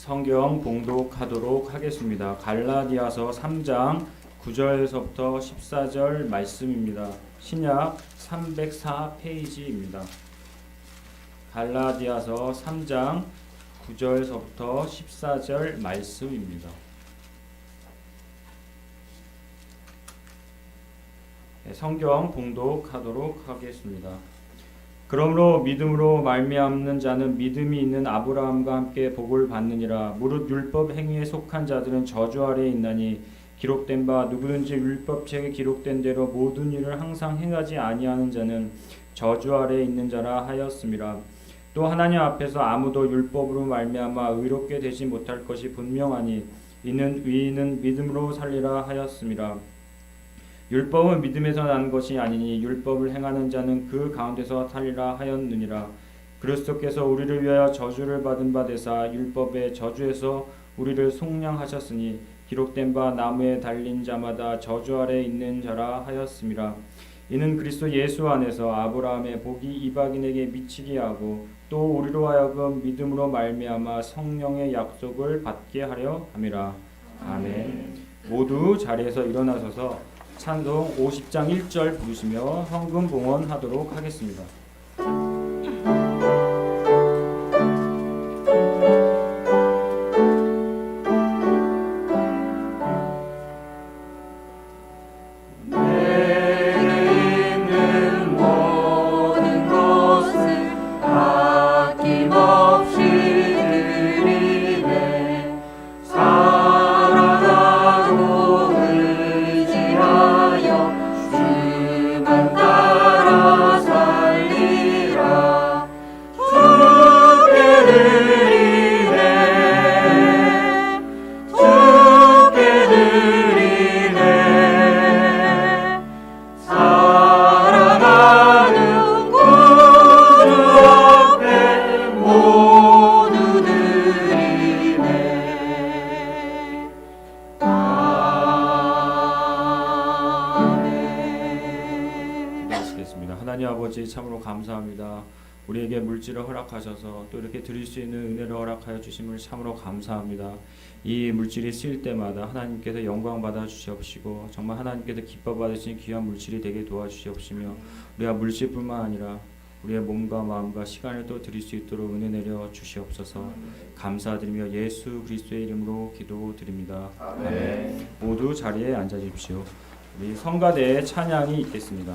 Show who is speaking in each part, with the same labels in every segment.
Speaker 1: 성경 봉독하도록 하겠습니다. 갈라디아서 3장 9절에서부터 14절 말씀입니다. 신약 304페이지입니다. 갈라디아서 3장 9절에서부터 14절 말씀입니다. 성경 봉독하도록 하겠습니다. 그러므로 믿음으로 말미암는 자는 믿음이 있는 아브라함과 함께 복을 받느니라. 무릇 율법 행위에 속한 자들은 저주 아래에 있나니 기록된 바 누구든지 율법책에 기록된 대로 모든 일을 항상 행하지 아니하는 자는 저주 아래에 있는 자라 하였음이라. 또 하나님 앞에서 아무도 율법으로 말미암아 의롭게 되지 못할 것이 분명하니 이는 의인은 믿음으로 살리라 하였음이라. 율법은 믿음에서 난 것이 아니니 율법을 행하는 자는 그 가운데서 살리라 하였느니라. 그리스도께서 우리를 위하여 저주를 받은 바 되사 율법의 저주에서 우리를 속량하셨으니 기록된 바 나무에 달린 자마다 저주 아래 있는 자라 하였음이라. 이는 그리스도 예수 안에서 아브라함의 복이 이방인에게 미치게 하고 또 우리로 하여금 믿음으로 말미암아 성령의 약속을 받게 하려 함이라. 아멘. 모두 자리에서 일어나셔서 찬송 50장 1절 부르시며 헌금 봉헌하도록 하겠습니다. 하나님 아버지 참으로 감사합니다. 우리에게 물질을 허락하셔서 또 이렇게 드릴 수 있는 은혜를 허락하여 주심을 참으로 감사합니다. 이 물질이 쓰일 때마다 하나님께서 영광 받아 주시옵시고 정말 하나님께서 기뻐 받으신 귀한 물질이 되게 도와주시옵시며 우리가 물질뿐만 아니라 우리의 몸과 마음과 시간을 또 드릴 수 있도록 은혜 내려 주시옵소서. 감사드리며 예수 그리스도의 이름으로 기도드립니다. 아멘. 모두 자리에 앉아 주십시오. 우리 성가대의 찬양이 있겠습니다.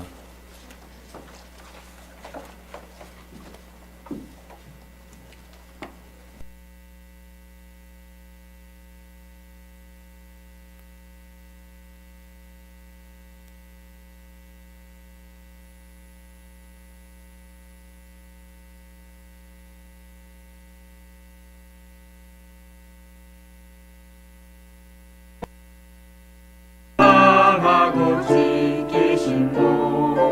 Speaker 2: 지키신 분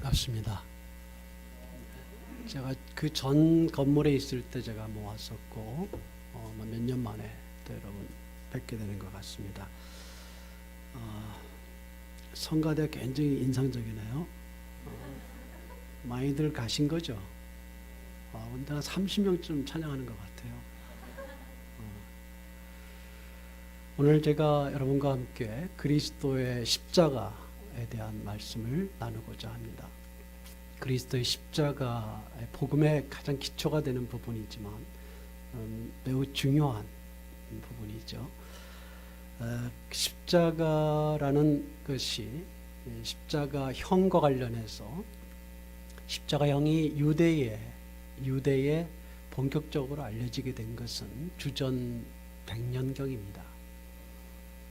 Speaker 2: 반갑습니다. 제가 그 전 건물에 있을 때 제가 왔었고 몇 년 만에 또 여러분 뵙게 되는 것 같습니다. 성가대 굉장히 인상적이네요. 많이들 가신 거죠? 근데 한 30명쯤 찬양하는 것 같아요. 오늘 제가 여러분과 함께 그리스도의 십자가에 대한 말씀을 나누고자 합니다. 그리스도의 십자가의 복음의 가장 기초가 되는 부분이지만 매우 중요한 부분이죠. 십자가라는 것이 십자가형과 관련해서 십자가형이 유대에 본격적으로 알려지게 된 것은 주전 100년경입니다.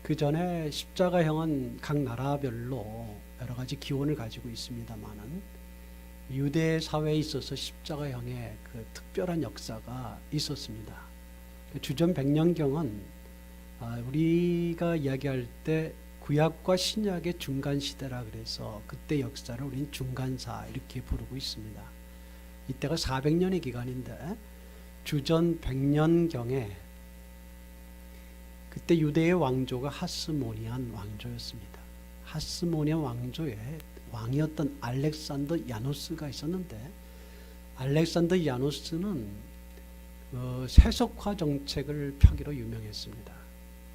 Speaker 2: 그 전에 십자가형은 각 나라별로 여러 가지 기원을 가지고 있습니다만은 유대 사회에 있어서 십자가형의 그 특별한 역사가 있었습니다. 주전 100년경은 우리가 이야기할 때 구약과 신약의 중간 시대라 그래서 그때 역사를 우리는 중간사 이렇게 부르고 있습니다. 이때가 400년의 기간인데 주전 100년경에 그때 유대의 왕조가 하스모니안 왕조였습니다. 하스모니안 왕조의 왕이었던 알렉산더 야누스가 있었는데 알렉산더 야누스는 세속화 정책을 펴기로 유명했습니다.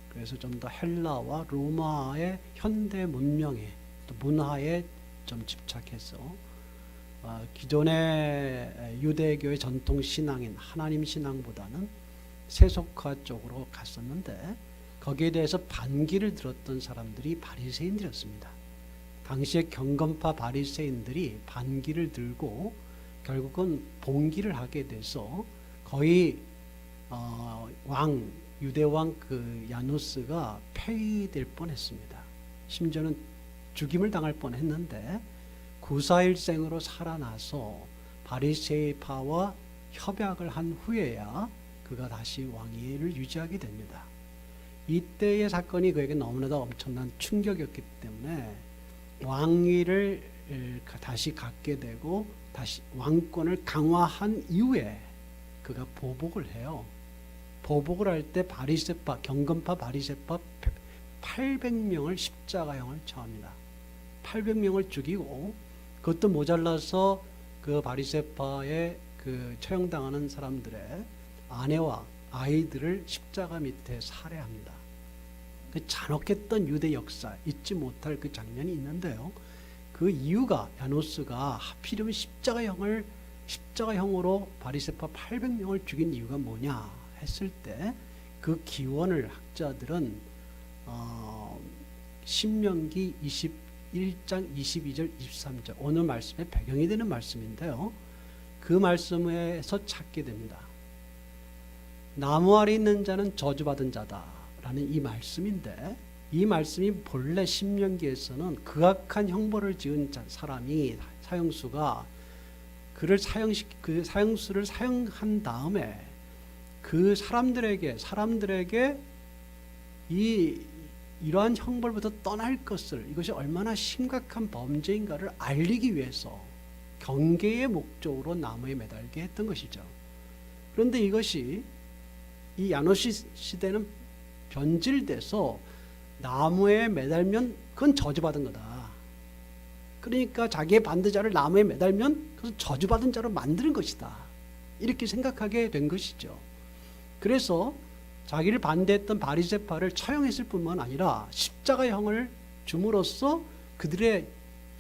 Speaker 2: 그래서 좀 더 헬라와 로마의 현대 문명에 또 문화에 좀 집착해서 기존의 유대교의 전통 신앙인 하나님 신앙보다는 세속화 쪽으로 갔었는데 거기에 대해서 반기를 들었던 사람들이 바리새인들이었습니다. 당시에 경건파 바리새인들이 반기를 들고 결국은 봉기를 하게 돼서 거의 유대왕 그 야누스가 폐위될 뻔했습니다. 심지어는 죽임을 당할 뻔했는데 구사일생으로 살아나서 바리새파와 협약을 한 후에야 그가 다시 왕위를 유지하게 됩니다. 이때의 사건이 그에게 너무나도 엄청난 충격이었기 때문에 왕위를 다시 갖게 되고 다시 왕권을 강화한 이후에 그가 보복을 해요. 보복을 할 때 바리새파, 경건파 바리새파 800명을 십자가형을 처합니다. 800명을 죽이고 그것도 모자라서 그 바리새파에 그 처형당하는 사람들의 아내와 아이들을 십자가 밑에 살해합니다. 그 잔혹했던 유대 역사 잊지 못할 그 장면이 있는데요. 그 이유가 야누스가 하필이면 십자가형으로 바리새파 800명을 죽인 이유가 뭐냐 했을 때 그 기원을 학자들은 신명기 21장 22절 23절 오늘 말씀의 배경이 되는 말씀인데요. 그 말씀에서 찾게 됩니다. 나무 아래 있는 자는 저주받은 자다 라는 이 말씀인데 이 말씀이 본래 신명기에서는 극악한 형벌을 지은 사람이 사형수가 그 사형수를 사형한 다음에 그 사람들에게 이러한 형벌부터 떠날 것을 이것이 얼마나 심각한 범죄인가를 알리기 위해서 경계의 목적으로 나무에 매달게 했던 것이죠. 그런데 이것이 이 야누스 시대는 변질돼서 나무에 매달면 그건 저주받은 거다. 그러니까 자기의 반대자를 나무에 매달면 그것은 저주받은 자로 만드는 것이다. 이렇게 생각하게 된 것이죠. 그래서 자기를 반대했던 바리새파를 처형했을 뿐만 아니라 십자가형을 줌으로써 그들의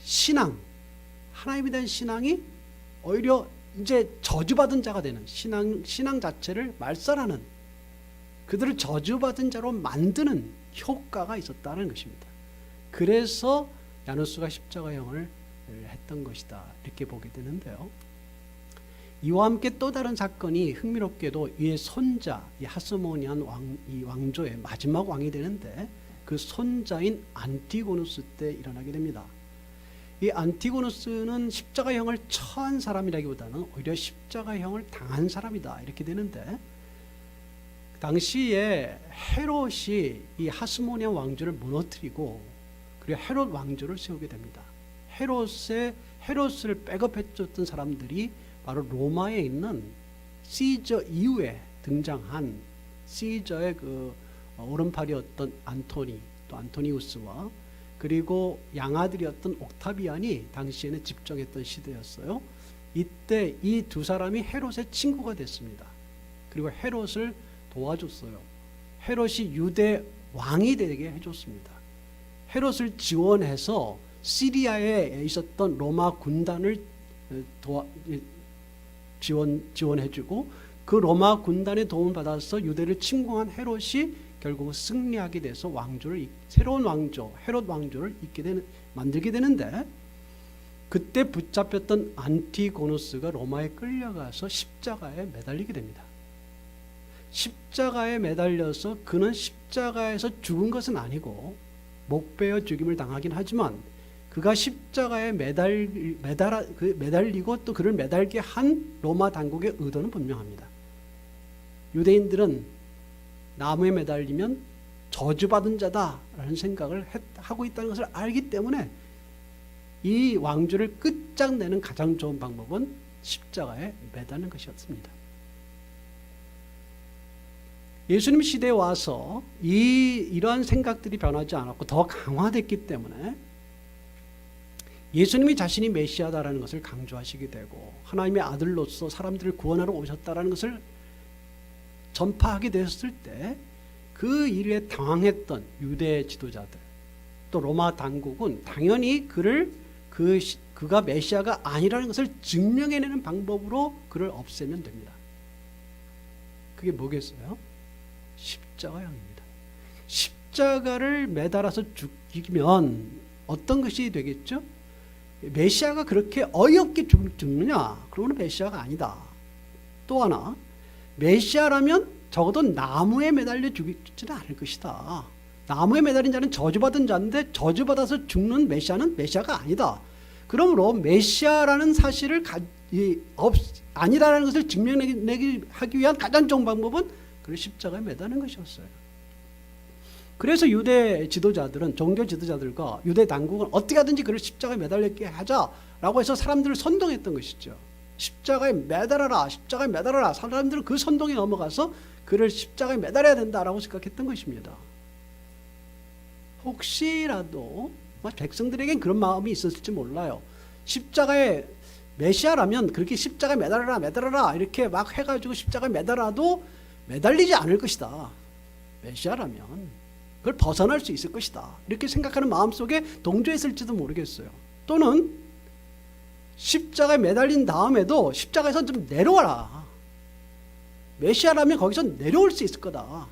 Speaker 2: 신앙, 하나님에 대한 신앙이 오히려 이제 저주받은 자가 되는 신앙 자체를 말살하는 그들을 저주받은 자로 만드는 효과가 있었다는 것입니다. 그래서 야누스가 십자가형을 했던 것이다 이렇게 보게 되는데요. 이와 함께 또 다른 사건이 흥미롭게도 이의 손자 이 하스모니안 이 왕조의 마지막 왕이 되는데 그 손자인 안티고누스 때 일어나게 됩니다. 이 안티고누스는 십자가형을 처한 사람이라기보다는 오히려 십자가형을 당한 사람이다 이렇게 되는데 당시에 헤롯이 이 하스모니안 왕조를 무너뜨리고 그리고 헤롯 왕조를 세우게 됩니다. 헤롯을 백업해줬던 사람들이 바로 로마에 있는 시저 이후에 등장한 시저의 그 오른팔이었던 안토니, 또 안토니우스와 그리고 양아들이었던 옥타비안이 당시에는 집정했던 시대였어요. 이때 이 두 사람이 헤롯의 친구가 됐습니다. 그리고 헤롯을 도와줬어요. 헤롯이 유대 왕이 되게 해줬습니다. 헤롯을 지원해서 시리아에 있었던 로마 군단을 지원해주고 그 로마 군단의 도움을 받아서 유대를 침공한 헤롯이 결국 승리하게 돼서 새로운 왕조 헤롯 왕조를 만들게 되는데, 그때 붙잡혔던 안티고노스가 로마에 끌려가서 십자가에 매달리게 됩니다. 십자가에 매달려서 그는 십자가에서 죽은 것은 아니고 목베어 죽임을 당하긴 하지만 그가 십자가에 매달리고 또 그를 매달게 한 로마 당국의 의도는 분명합니다. 유대인들은 나무에 매달리면 저주받은 자다라는 생각을 하고 있다는 것을 알기 때문에 이 왕조를 끝장내는 가장 좋은 방법은 십자가에 매다는 것이었습니다. 예수님 시대에 와서 이러한 생각들이 변하지 않았고 더 강화됐기 때문에 예수님이 자신이 메시아다라는 것을 강조하시게 되고 하나님의 아들로서 사람들을 구원하러 오셨다라는 것을 전파하게 되었을 때 그 일에 당황했던 유대 지도자들 또 로마 당국은 당연히 그가 메시아가 아니라는 것을 증명해내는 방법으로 그를 없애면 됩니다. 그게 뭐겠어요? 십자가형입니다. 십자가를 매달아서 죽이면 어떤 것이 되겠죠? 메시아가 그렇게 어이없게 죽느냐? 그러면 메시아가 아니다. 또 하나, 메시아라면 적어도 나무에 매달려 죽지는 않을 것이다. 나무에 매달린 자는 저주받은 자인데 저주받아서 죽는 메시아는 메시아가 아니다. 그러므로 메시아라는 사실을 아니라는 것을 증명하기 위한 가장 좋은 방법은 그를 십자가에 매다는 것이었어요. 그래서 유대 지도자들은 종교 지도자들과 유대 당국은 어떻게 하든지 그를 십자가에 매달리게 하자라고 해서 사람들을 선동했던 것이죠. 십자가에 매달아라, 십자가에 매달아라. 사람들은 그 선동에 넘어가서 그를 십자가에 매달아야 된다라고 생각했던 것입니다. 혹시라도 백성들에겐 그런 마음이 있었을지 몰라요. 십자가에 메시아라면 그렇게 십자가에 매달아라 이렇게 막 해가지고 십자가에 매달아도 매달리지 않을 것이다. 메시아라면 그걸 벗어날 수 있을 것이다. 이렇게 생각하는 마음속에 동조했을지도 모르겠어요. 또는 십자가에 매달린 다음에도 십자가에서 좀 내려와라. 메시아라면 거기서 내려올 수 있을 거다.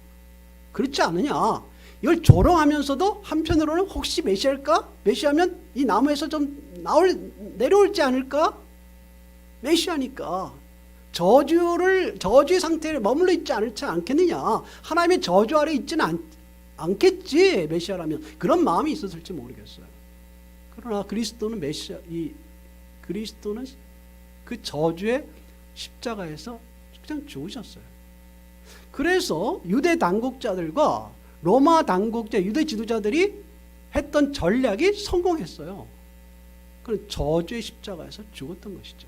Speaker 2: 그렇지 않느냐. 이걸 조롱하면서도 한편으로는 혹시 메시아일까? 메시아면 이 나무에서 좀 내려올지 않을까? 메시아니까 저주의 상태에 머물러 있지 않겠느냐. 하나님의 저주 아래 있지는 않겠지. 메시아라면 그런 마음이 있었을지 모르겠어요. 그러나 그리스도는 그리스도는 그 저주의 십자가에서 그냥 죽으셨어요. 그래서 유대 당국자들과 로마 당국자, 유대 지도자들이 했던 전략이 성공했어요. 그런 저주의 십자가에서 죽었던 것이죠.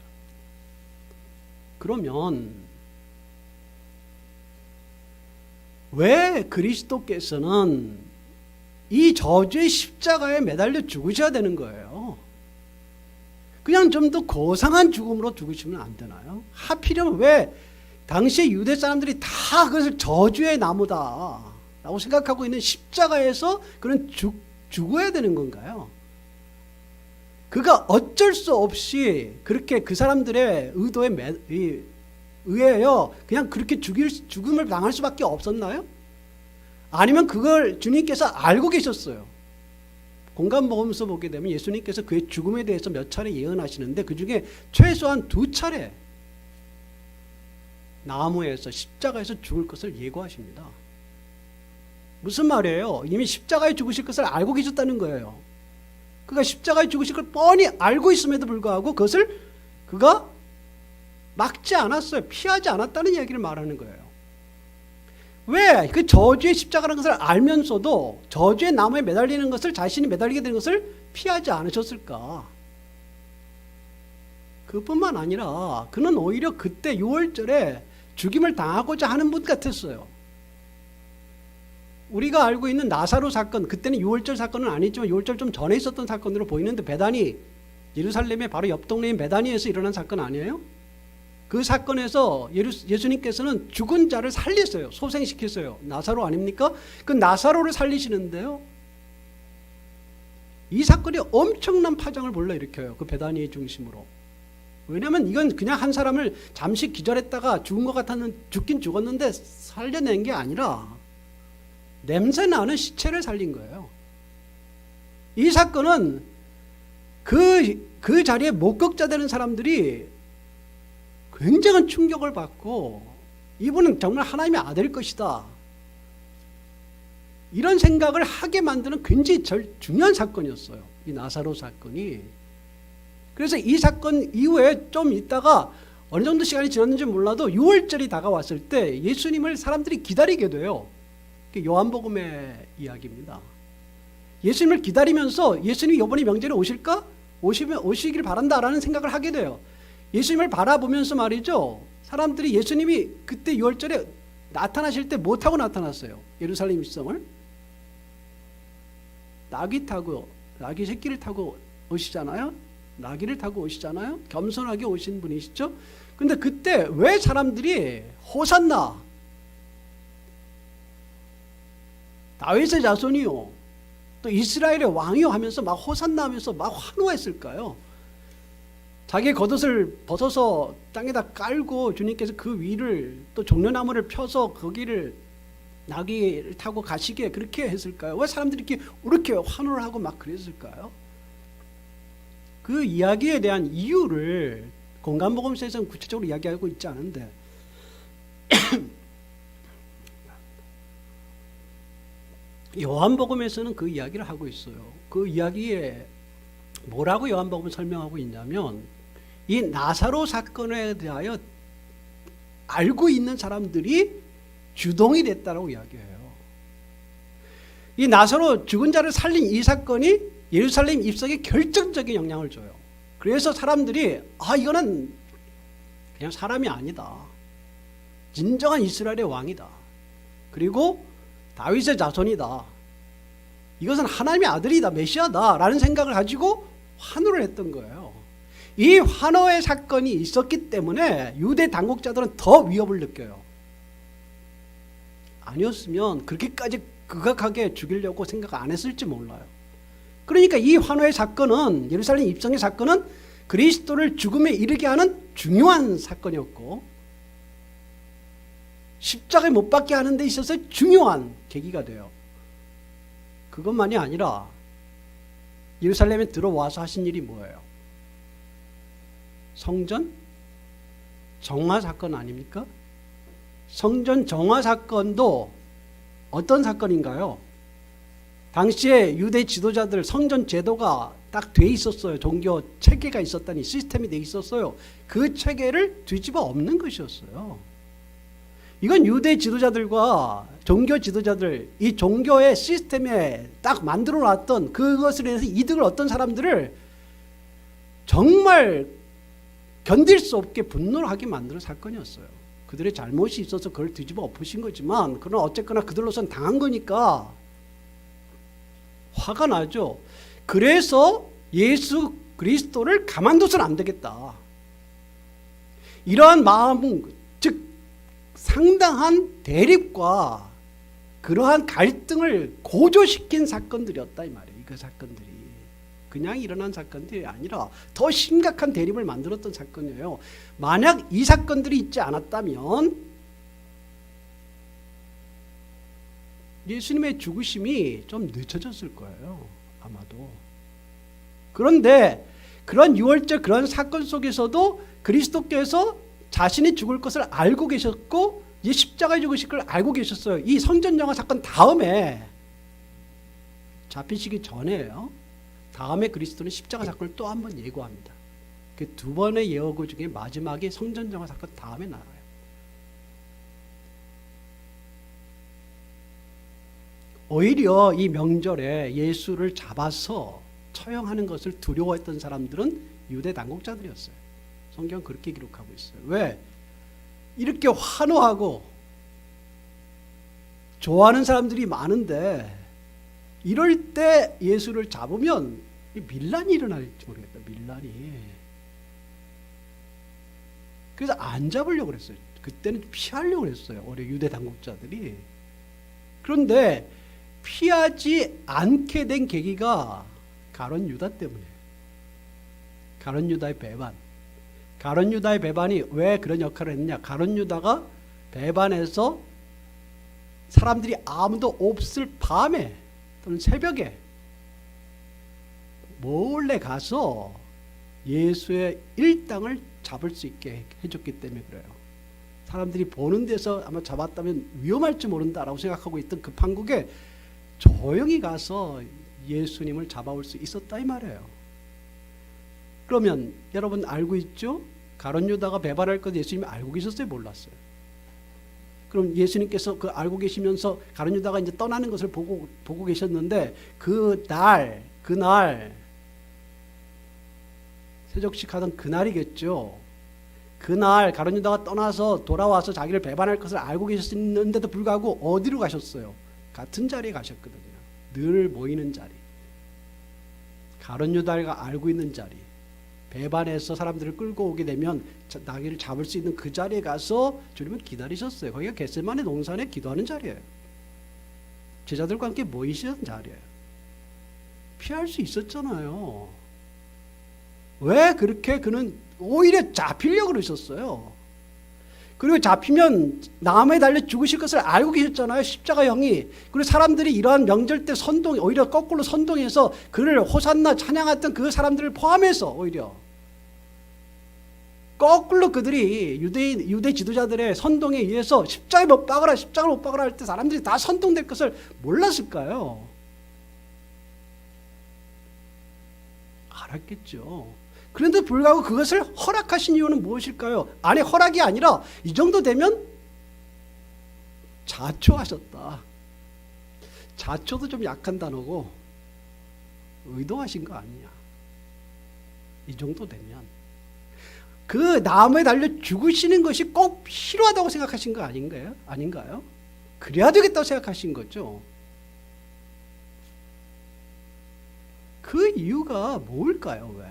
Speaker 2: 그러면 왜 그리스도께서는 이 저주의 십자가에 매달려 죽으셔야 되는 거예요? 그냥 좀 더 고상한 죽음으로 죽으시면 안 되나요? 하필이면 왜 당시에 유대 사람들이 다 그것을 저주의 나무다라고 생각하고 있는 십자가에서 그런 죽어야 되는 건가요? 그가 어쩔 수 없이 그렇게 그 사람들의 의도에 의해요 그냥 그렇게 죽음을 당할 수밖에 없었나요? 아니면 그걸 주님께서 알고 계셨어요. 공간복음서 보게 되면 예수님께서 그의 죽음에 대해서 몇 차례 예언하시는데 그 중에 최소한 2차례 나무에서 십자가에서 죽을 것을 예고하십니다. 무슨 말이에요? 이미 십자가에 죽으실 것을 알고 계셨다는 거예요. 그가 십자가에 죽으실 걸 뻔히 알고 있음에도 불구하고 그것을 그가 막지 않았어요. 피하지 않았다는 얘기를 말하는 거예요. 왜? 그 저주의 십자가라는 것을 알면서도 저주의 나무에 매달리는 것을 자신이 매달리게 되는 것을 피하지 않으셨을까? 그뿐만 아니라 그는 오히려 그때 6월절에 죽임을 당하고자 하는 분 같았어요. 우리가 알고 있는 나사로 사건, 그때는 6월절 사건은 아니지만 6월절 좀 전에 있었던 사건으로 보이는데, 베다니, 예루살렘의 바로 옆 동네인 베다니에서 일어난 사건 아니에요? 그 사건에서 예수님께서는 죽은 자를 살렸어요. 소생시켰어요. 나사로 아닙니까? 그 나사로를 살리시는데요, 이 사건이 엄청난 파장을 불러일으켜요. 그 베다니의 중심으로. 왜냐하면 이건 그냥 한 사람을 잠시 기절했다가 죽은 것 같았는, 죽긴 죽었는데 살려낸 게 아니라 냄새나는 시체를 살린 거예요. 이 사건은 그 자리에 목격자 되는 사람들이 굉장한 충격을 받고, 이분은 정말 하나님의 아들일 것이다, 이런 생각을 하게 만드는 굉장히 중요한 사건이었어요, 이 나사로 사건이. 그래서 이 사건 이후에 좀 있다가 어느 정도 시간이 지났는지 몰라도 6월절이 다가왔을 때 예수님을 사람들이 기다리게 돼요. 요한복음의 이야기입니다. 예수님을 기다리면서 예수님이 이번에 명절에 오실까? 오시길 바란다라는 생각을 하게 돼요. 예수님을 바라보면서 말이죠, 사람들이 예수님이 그때 6월절에 나타나실 때 뭐 타고 나타났어요? 예루살렘 입성을 나귀 새끼를 타고 오시잖아요. 나귀를 타고 오시잖아요. 겸손하게 오신 분이시죠. 근데 그때 왜 사람들이 호산나, 다윗의 자손이요, 또 이스라엘의 왕이요 하면서 막 호산나 하면서 막 환호했을까요? 자기의 겉옷을 벗어서 땅에다 깔고 주님께서 그 위를 또 종려나무를 펴서 거기를 나귀를 타고 가시게 그렇게 했을까요? 왜 사람들이 이렇게 환호를 하고 막 그랬을까요? 그 이야기에 대한 이유를 공간복음서에서는 구체적으로 이야기하고 있지 않은데 요한복음에서는 그 이야기를 하고 있어요. 그 이야기에 뭐라고 요한복음을 설명하고 있냐면, 이 나사로 사건에 대하여 알고 있는 사람들이 주동이 됐다고 이야기해요. 이 나사로 죽은 자를 살린 이 사건이 예루살렘 입성에 결정적인 영향을 줘요. 그래서 사람들이 이거는 그냥 사람이 아니다, 진정한 이스라엘의 왕이다, 그리고 다윗의 자손이다, 이것은 하나님의 아들이다, 메시아다 라는 생각을 가지고 환호를 했던 거예요. 이 환호의 사건이 있었기 때문에 유대 당국자들은 더 위협을 느껴요. 아니었으면 그렇게까지 극악하게 죽이려고 생각 안 했을지 몰라요. 그러니까 이 환호의 사건은, 예루살렘 입성의 사건은 그리스도를 죽음에 이르게 하는 중요한 사건이었고, 십자가에 못 박게 하는 데 있어서 중요한 계기가 돼요. 그것만이 아니라 예루살렘에 들어와서 하신 일이 뭐예요? 성전 정화 사건 아닙니까? 성전 정화 사건도 어떤 사건인가요? 당시에 유대 지도자들 성전 제도가 딱 돼 있었어요. 종교 체계가 있었다니, 시스템이 돼 있었어요. 그 체계를 뒤집어 엎는 것이었어요. 이건 유대 지도자들과 종교 지도자들, 이 종교의 시스템에 딱 만들어 놨던 그것을 해서 이득을 얻던 사람들을 정말 견딜 수 없게 분노를 하게 만드는 사건이었어요. 그들의 잘못이 있어서 그걸 뒤집어 엎으신 거지만, 그러나 어쨌거나 그들로선 당한 거니까 화가 나죠. 그래서 예수 그리스도를 가만둬서는 안 되겠다, 이러한 마음, 즉 상당한 대립과 그러한 갈등을 고조시킨 사건들이었다 이 말이에요. 그 사건들이 그냥 일어난 사건들이 아니라 더 심각한 대립을 만들었던 사건이에요. 만약 이 사건들이 있지 않았다면 예수님의 죽으심이 좀 늦춰졌을 거예요, 아마도. 그런데 그런 6월절 그런 사건 속에서도 그리스도께서 자신이 죽을 것을 알고 계셨고, 이 십자가에 죽으실 걸 알고 계셨어요. 이 성전 정화 사건 다음에, 잡히시기 전에요, 다음에 그리스도는 십자가 사건을 또 한 번 예고합니다. 그 두 번의 예고 중에 마지막에 성전 정화 사건 다음에 나와요. 오히려 이 명절에 예수를 잡아서 처형하는 것을 두려워했던 사람들은 유대 당국자들이었어요. 성경은 그렇게 기록하고 있어요. 왜? 이렇게 환호하고 좋아하는 사람들이 많은데 이럴 때 예수를 잡으면 밀란이 일어날지 모르겠다. 밀란이. 그래서 안 잡으려고 그랬어요. 그때는 피하려고 그랬어요. 오히려 유대 당국자들이. 그런데 피하지 않게 된 계기가 가룟 유다 때문이에요. 가룟 유다의 배반. 가룟 유다의 배반이 왜 그런 역할을 했느냐? 가룟 유다가 배반해서 사람들이 아무도 없을 밤에 또는 새벽에 몰래 가서 예수의 일당을 잡을 수 있게 해줬기 때문에 그래요. 사람들이 보는 데서 아마 잡았다면 위험할지 모른다라고 생각하고 있던 그 판국에 조용히 가서 예수님을 잡아올 수 있었다 이 말이에요. 그러면 여러분 알고 있죠? 가룟 유다가 배반할 것 예수님이 알고 계셨어요? 몰랐어요? 그럼 예수님께서 그 알고 계시면서 가룟 유다가 이제 떠나는 것을 보고 계셨는데 그날 세족식 하던 그날이겠죠. 그날 가룟 유다가 떠나서 돌아와서 자기를 배반할 것을 알고 계셨는데도 불구하고 어디로 가셨어요? 같은 자리에 가셨거든요. 늘 모이는 자리. 가룟 유다가 알고 있는 자리. 배반해서 사람들을 끌고 오게 되면 나귀를 잡을 수 있는 그 자리에 가서 주님은 기다리셨어요. 거기가 겟세마네 동산에 기도하는 자리예요. 제자들과 함께 모이시는 자리예요. 피할 수 있었잖아요. 왜 그렇게 그는 오히려 잡히려고 그러셨어요. 그리고 잡히면 나무에 달려 죽으실 것을 알고 계셨잖아요. 십자가형이. 그리고 사람들이 이러한 명절 때 오히려 거꾸로 선동해서 그를 호산나 찬양했던 그 사람들을 포함해서 오히려 거꾸로 그들이 유대 지도자들의 선동에 의해서 십자가를 못 박으라 할 때 사람들이 다 선동될 것을 몰랐을까요? 알았겠죠. 그런데 불구하고 그것을 허락하신 이유는 무엇일까요? 아니 허락이 아니라 이 정도 되면 자초하셨다. 자초도 좀 약한 단어고 의도하신 거 아니냐. 이 정도 되면 그 나무에 달려 죽으시는 것이 꼭 필요하다고 생각하신 거 아닌가요? 그래야 되겠다고 생각하신 거죠. 그 이유가 뭘까요? 왜?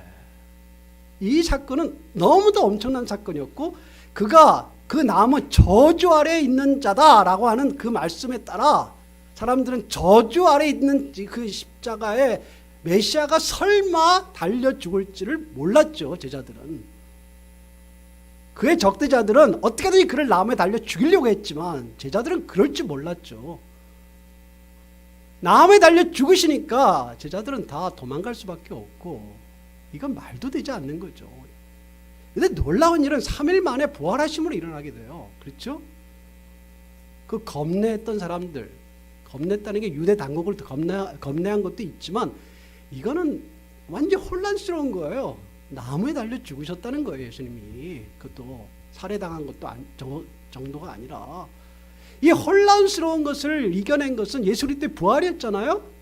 Speaker 2: 이 사건은 너무도 엄청난 사건이었고 그가 그 나무 저주 아래에 있는 자다라고 하는 그 말씀에 따라 사람들은 저주 아래에 있는 그 십자가에 메시아가 설마 달려 죽을지를 몰랐죠. 제자들은. 그의 적대자들은 어떻게든지 그를 나무에 달려 죽이려고 했지만 제자들은 그럴 줄 몰랐죠. 나무에 달려 죽으시니까 제자들은 다 도망갈 수밖에 없고 이건 말도 되지 않는 거죠. 근데 놀라운 일은 3일 만에 부활하심으로 일어나게 돼요. 그렇죠? 그 겁내했던 사람들, 겁냈다는 게 유대 당국을 겁내한 것도 있지만 이거는 완전 혼란스러운 거예요. 나무에 달려 죽으셨다는 거예요. 예수님이. 그것도 살해당한 것도 정도가 아니라 이 혼란스러운 것을 이겨낸 것은 예수 그리스도의 부활이었잖아요.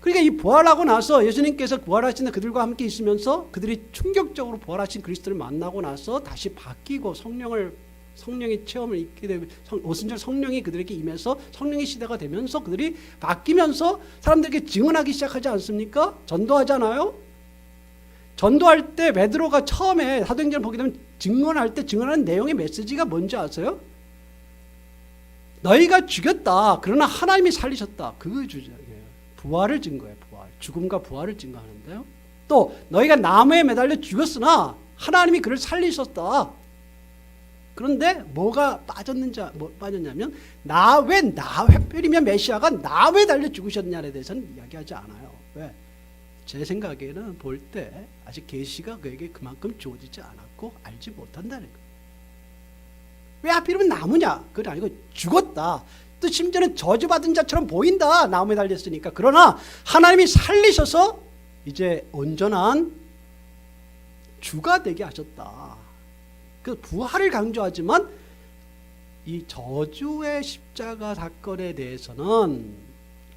Speaker 2: 그러니까 이 부활하고 나서 예수님께서 부활하신 그들과 함께 있으면서 그들이 충격적으로 부활하신 그리스도를 만나고 나서 다시 바뀌고 성령의 체험을 있게 되면 오순절 성령이 그들에게 임해서 성령의 시대가 되면서 그들이 바뀌면서 사람들에게 증언하기 시작하지 않습니까? 전도하잖아요. 전도할 때 베드로가 처음에 사도행전을 보게 되면 증언할 때 증언하는 내용의 메시지가 뭔지 아세요? 너희가 죽였다. 그러나 하나님이 살리셨다. 그거 주제예요. 부활을 증거해요. 부활. 죽음과 부활을 증거하는데요. 또 너희가 나무에 매달려 죽었으나 하나님이 그를 살리셨다. 그런데 뭐가 빠졌냐면 하필이면 메시아가 나무에 달려 죽으셨냐에 대해서는 이야기하지 않아요. 왜? 제 생각에는 볼 때 아직 계시가 그에게 그만큼 주어지지 않았고 알지 못한다는 거예요. 왜 하필이면 나무냐? 그게 아니고 죽었다. 또 심지어는 저주받은 자처럼 보인다. 나무에 달렸으니까. 그러나 하나님이 살리셔서 이제 온전한 주가 되게 하셨다. 그 부활을 강조하지만 이 저주의 십자가 사건에 대해서는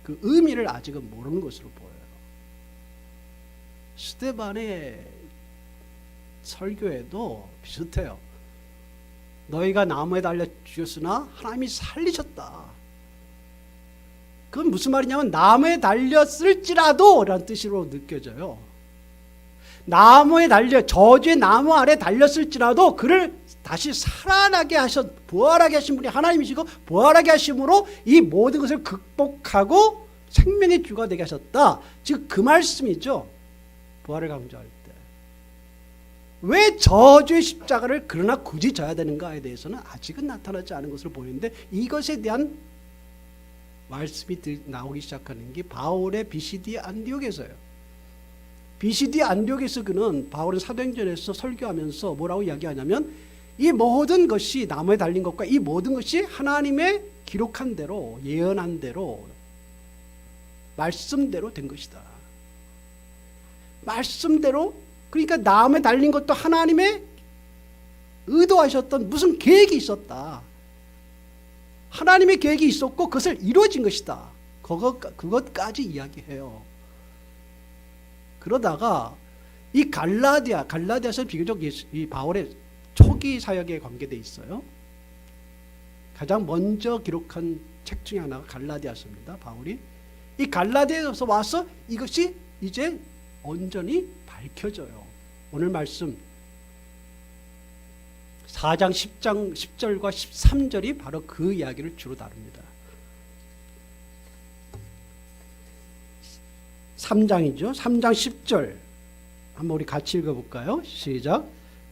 Speaker 2: 그 의미를 아직은 모르는 것으로 보여요. 스데반의 설교에도 비슷해요. 너희가 나무에 달려 죽였으나 하나님이 살리셨다. 그건 무슨 말이냐면 나무에 달렸을지라도 라는 뜻으로 느껴져요. 나무에 달려 저주의 나무 아래 달렸을지라도 그를 다시 살아나게 부활하게 하신 분이 하나님이시고 부활하게 하심으로 이 모든 것을 극복하고 생명의 주가 되게 하셨다. 즉 그 말씀이죠. 부활을 강조할 때. 왜 저주의 십자가를 그러나 굳이 져야 되는가에 대해서는 아직은 나타나지 않은 것으로 보이는데 이것에 대한 말씀이 나오기 시작하는 게 바울의 BCD 안디옥에서요. BCD 안디옥에서 그는 바울은 사도행전에서 설교하면서 뭐라고 이야기하냐면 이 모든 것이 나무에 달린 것과 이 모든 것이 하나님의 기록한 대로 예언한 대로 말씀대로 된 것이다. 말씀대로 그러니까 나무에 달린 것도 하나님의 의도하셨던 무슨 계획이 있었다. 하나님의 계획이 있었고 그것을 이루어진 것이다. 그것까지 이야기해요. 그러다가 이 갈라디아서는 비교적 이 바울의 초기 사역에 관계되어 있어요. 가장 먼저 기록한 책 중에 하나가 갈라디아서입니다. 바울이 이 갈라디아에서 와서 이것이 이제 온전히 밝혀져요. 오늘 말씀 4장 10절과 13절이 바로 그 이야기를 주로 다룹니다. 3장이죠. 3장 10절 한번 우리 같이 읽어볼까요? 시작.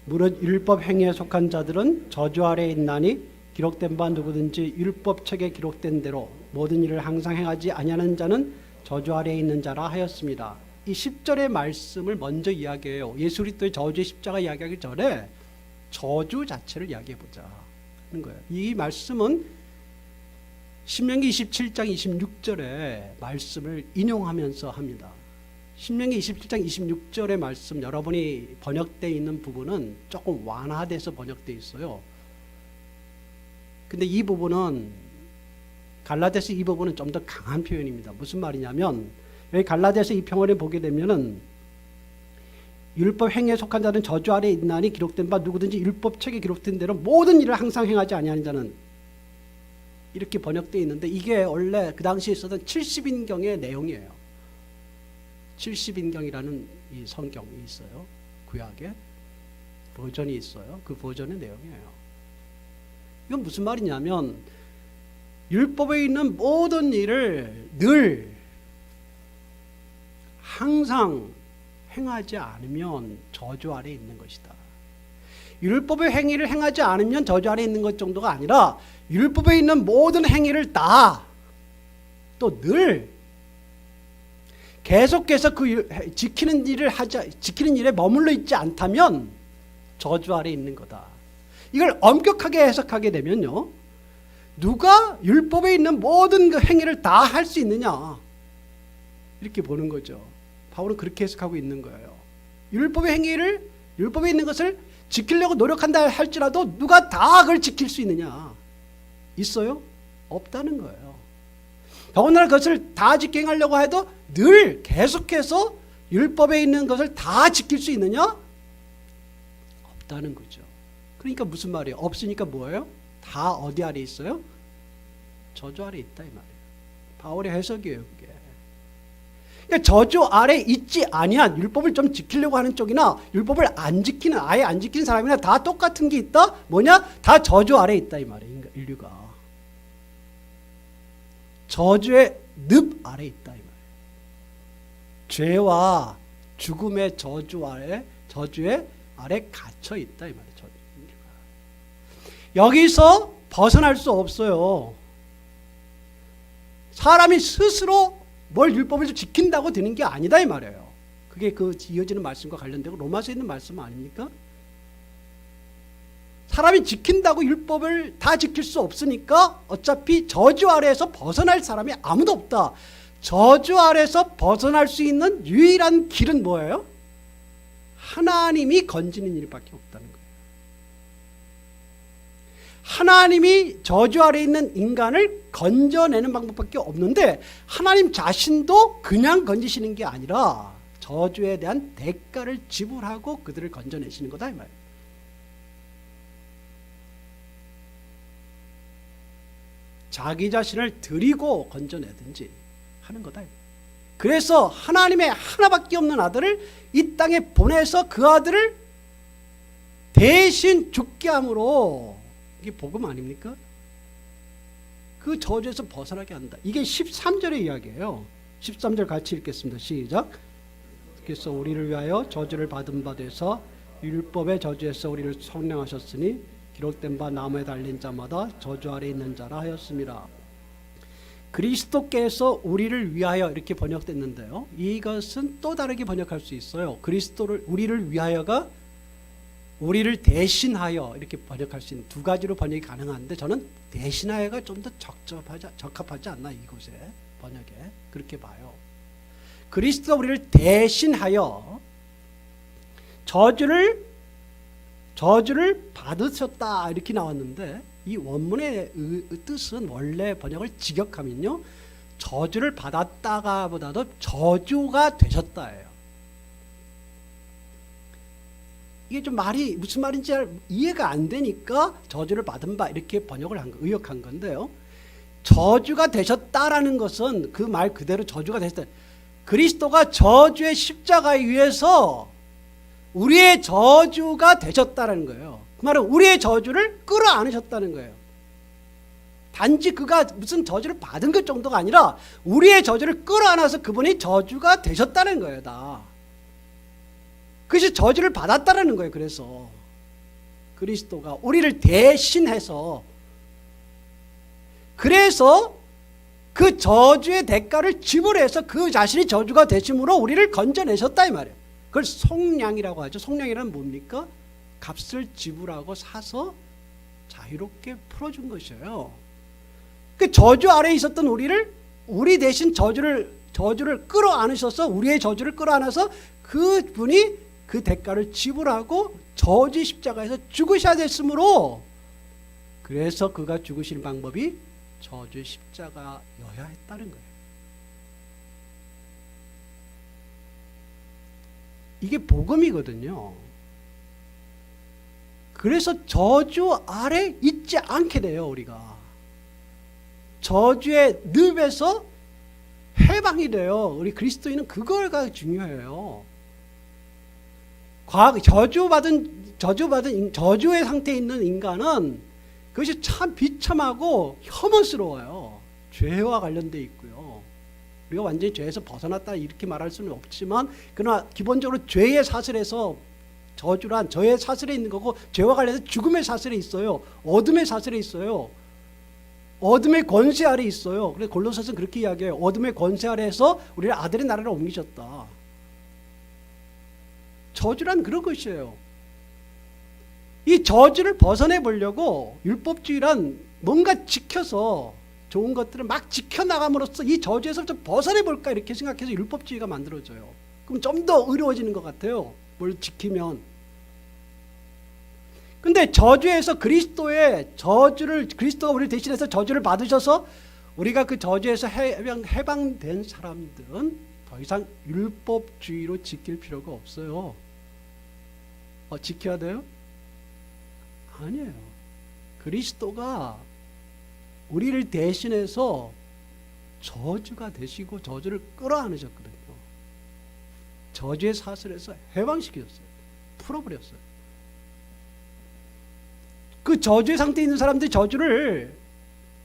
Speaker 2: 무릇 율법 행위에 속한 자들은 저주 아래에 있나니 기록된 바 누구든지 율법책에 기록된 대로 모든 일을 항상 행하지 아니하는 자는 저주 아래에 있는 자라 하였습니다. 이 10절의 말씀을 먼저 이야기해요. 예수 그리스도의 저주의 십자가 이야기하기 전에 저주 자체를 이야기해보자 하는 거예요. 이 말씀은 신명기 27장 26절의 말씀을 인용하면서 합니다. 신명기 27장 26절의 말씀 여러분이 번역되어 있는 부분은 조금 완화돼서 번역되어 있어요. 근데 이 부분은 갈라디아서 이 부분은 좀 더 강한 표현입니다. 무슨 말이냐면 여기 갈라디아서 이 평원에 보게 되면은 율법 행위에 속한 자는 저주 아래에 있나니 기록된 바 누구든지 율법책에 기록된 대로 모든 일을 항상 행하지 아니하는 자는 이렇게 번역되어 있는데 이게 원래 그 당시에 있었던 70인경의 내용이에요. 70인경이라는 이 성경이 있어요. 구약에 버전이 있어요. 그 버전의 내용이에요. 이건 무슨 말이냐면 율법에 있는 모든 일을 늘 항상 행하지 않으면 저주 아래에 있는 것이다. 율법의 행위를 행하지 않으면 저주 아래에 있는 것 정도가 아니라 율법에 있는 모든 행위를 다 또 늘 계속해서 그 지키는 일에 머물러 있지 않다면 저주 아래에 있는 거다. 이걸 엄격하게 해석하게 되면요. 누가 율법에 있는 모든 그 행위를 다 할 수 있느냐 이렇게 보는 거죠. 바울은 그렇게 해석하고 있는 거예요. 율법의 율법에 있는 것을 지키려고 노력한다 할지라도 누가 다 그걸 지킬 수 있느냐? 있어요? 없다는 거예요. 더군다나 그것을 다 지켜하려고 해도 늘 계속해서 율법에 있는 것을 다 지킬 수 있느냐? 없다는 거죠. 그러니까 무슨 말이에요? 없으니까 뭐예요? 다 어디 아래 있어요? 저주 아래 있다 이 말이에요. 바울의 해석이에요, 그게. 그러니까 저주 아래 있지 아니한 율법을 좀 지키려고 하는 쪽이나 율법을 아예 안 지키는 사람이나 다 똑같은 게 있다? 뭐냐? 다 저주 아래 있다 이 말이에요. 인류가 저주의 늪 아래 있다 이 말이에요. 죄와 죽음의 저주의 아래 갇혀 있다 이 말이에요. 여기서 벗어날 수 없어요. 사람이 스스로 뭘 율법을 지킨다고 되는 게 아니다 이 말이에요. 그게 그 이어지는 말씀과 관련되고 로마서에 있는 말씀 아닙니까? 사람이 지킨다고 율법을 다 지킬 수 없으니까 어차피 저주 아래에서 벗어날 사람이 아무도 없다. 저주 아래에서 벗어날 수 있는 유일한 길은 뭐예요? 하나님이 건지는 일밖에 없다는 거예요. 하나님이 저주 아래에 있는 인간을 건져내는 방법밖에 없는데 하나님 자신도 그냥 건지시는 게 아니라 저주에 대한 대가를 지불하고 그들을 건져내시는 거다 이 말이에요. 자기 자신을 드리고 건져내든지 하는 거다. 그래서 하나님의 하나밖에 없는 아들을 이 땅에 보내서 그 아들을 대신 죽게 함으로, 이게 복음 아닙니까? 그 저주에서 벗어나게 한다. 이게 13절의 이야기예요. 13절 같이 읽겠습니다. 시작. 그래서 우리를 위하여 저주를 받은 바 되서 율법의 저주에서 우리를 속량하셨으니 기록된 바 나무에 달린 자마다 저주 아래 있는 자라 하였습니다. 그리스도께서 우리를 위하여 이렇게 번역됐는데요. 이것은 또 다르게 번역할 수 있어요. 그리스도를 우리를 위하여가 우리를 대신하여 이렇게 번역할 수 있는 두 가지로 번역이 가능한데 저는 대신하여가 좀 더 적합하지 않나 이곳에 번역에 그렇게 봐요. 그리스도가 우리를 대신하여 저주를 받으셨다 이렇게 나왔는데 이 원문의 뜻은 원래 번역을 직역하면요 저주를 받았다가 보다도 저주가 되셨다예요. 이게 좀 말이 무슨 말인지 이해가 안 되니까 저주를 받은 바 이렇게 번역을 의역한 건데요. 저주가 되셨다라는 것은 그 말 그대로 저주가 되셨다. 그리스도가 저주의 십자가에 의해서 우리의 저주가 되셨다는 거예요. 그 말은 우리의 저주를 끌어안으셨다는 거예요. 단지 그가 무슨 저주를 받은 것 정도가 아니라 우리의 저주를 끌어안아서 그분이 저주가 되셨다는 거예요. 다. 그것이 저주를 받았다는 거예요. 그래서 그리스도가 우리를 대신해서 그래서 그 저주의 대가를 지불해서 그 자신이 저주가 되심으로 우리를 건져내셨다 이 말이에요. 그걸 속량이라고 하죠. 속량이란 뭡니까? 값을 지불하고 사서 자유롭게 풀어준 것이에요. 그 저주 아래에 있었던 우리 대신 저주를 끌어안으셔서 우리의 저주를 끌어안아서 그분이 그 대가를 지불하고 저주 십자가에서 죽으셔야 됐으므로 그래서 그가 죽으신 방법이 저주 십자가여야 했다는 거예요. 이게 복음이거든요. 그래서 저주 아래 있지 않게 돼요. 우리가 저주의 늪에서 해방이 돼요. 우리 그리스도인은 그거가 중요해요. 저주의 상태에 있는 인간은 그것이 참 비참하고 혐오스러워요. 죄와 관련돼 있고요. 우리가 완전히 죄에서 벗어났다 이렇게 말할 수는 없지만 그러나 기본적으로 죄의 사슬에서 저주란 죄의 사슬에 있는 거고 죄와 관련해서 죽음의 사슬에 있어요. 어둠의 사슬에 있어요. 어둠의 권세 아래 있어요. 그래서 골로새서는 그렇게 이야기해요. 어둠의 권세 아래에서 우리를 아들의 나라로 옮기셨다. 저주란 그런 것이에요. 이 저주를 벗어내 보려고 율법주의란 뭔가 지켜서 좋은 것들을 막 지켜나감으로써 이 저주에서 좀 벗어내 볼까 이렇게 생각해서 율법주의가 만들어져요. 그럼 좀 더 의로워지는 것 같아요. 뭘 지키면. 근데 저주에서 그리스도가 우리를 대신해서 저주를 받으셔서 우리가 그 저주에서 해방된 사람들은 더 이상 율법주의로 지킬 필요가 없어요. 지켜야 돼요? 아니에요. 그리스도가 우리를 대신해서 저주가 되시고 저주를 끌어안으셨거든요. 저주의 사슬에서 해방시키셨어요. 풀어버렸어요. 그 저주의 상태에 있는 사람들이 저주를